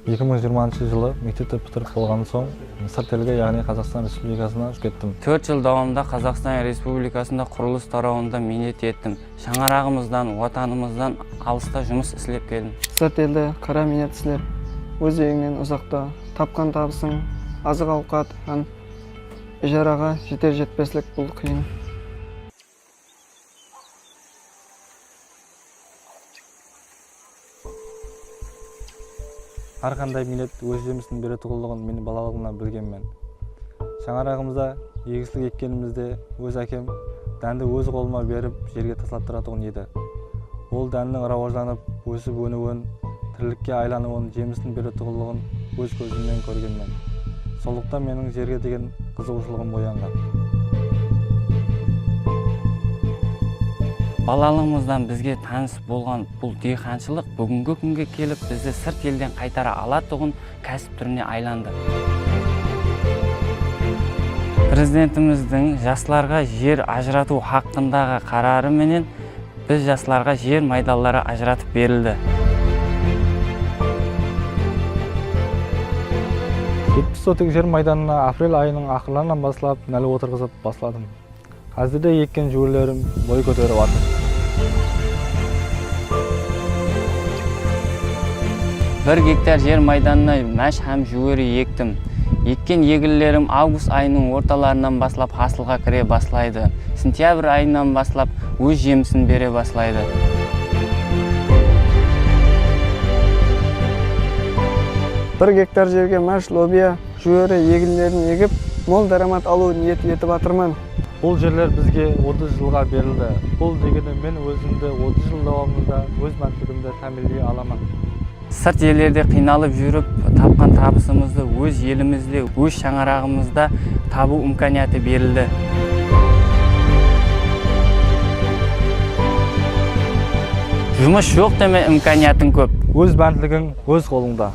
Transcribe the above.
2020 жылы мектепті бітіріп болған соң сырт елге, яғни Қазақстан Республикасына кеттім. 4 жыл давамында Қазақстан Республикасында құрылыс тарауында міндет еттім. Шаңырағымыздан, ватанымыздан алыста жұмыс істеп келдім. Сырт елде қара міндет істеп, өз үйіңнен ұзақта тапқан табысың, азық ауқат, ижараға жетер жетпеслік бұл қиын. Әрқандай міндет өз жемісін беретұғылығын мен балалығымнан білгенмен. Шаңырағымызда егістік еккенімізде өз әкем дәнді өз қолыма беріп жерге тастаттыратұғын еді. Ол дәннің рауажданып, өсіп өнуін, тірлікке айлануын, жемісін беретұғылығын өз көзіммен көргенмен. Сондықтан менің жерге деген қызығушылығым оянған. Балалығымыздан бізге таныс болған бұл диқаншылық бүгінгі күнге келіп бізді сырт елден қайтара алатұғын кәсіп түріне айланды. Президентіміздің жастарға жер ажырату хақындағы қарары менен біз жастарға жер майдалары ажыратып берілді. 70 сотық жер майданына апрель айының ақырларынан басылап, нәлі отырғызып басладым. Қазірде еккен жүйелерім бой көтеріп атыр. 1 гектар жер майданына мәш һәм жүгері ектім. Еккен егілерім август айының орталарынан баслап хасылға кіре баслайды. Сентябрь айынан баслап өз жемісін бере баслайды. Бір гектар жерге мәш, лобия, жүгері егілерін егіп, мол дарамат алу ниет етіп атырмын. Бұл жерлер бізге 30 жылға берілді. Бұл дегені мен өзімді 30 жыл давамында өз мәншілігімді тәмінлей аламын. Сырт елдерде қиналып жүріп, тапқан табысымызды өз елімізде, өз шаңырағымызда табу имканияты берілді. Жұмыс жоқ деме имканиятың көп. Өз мәншілігің өз қолыңда.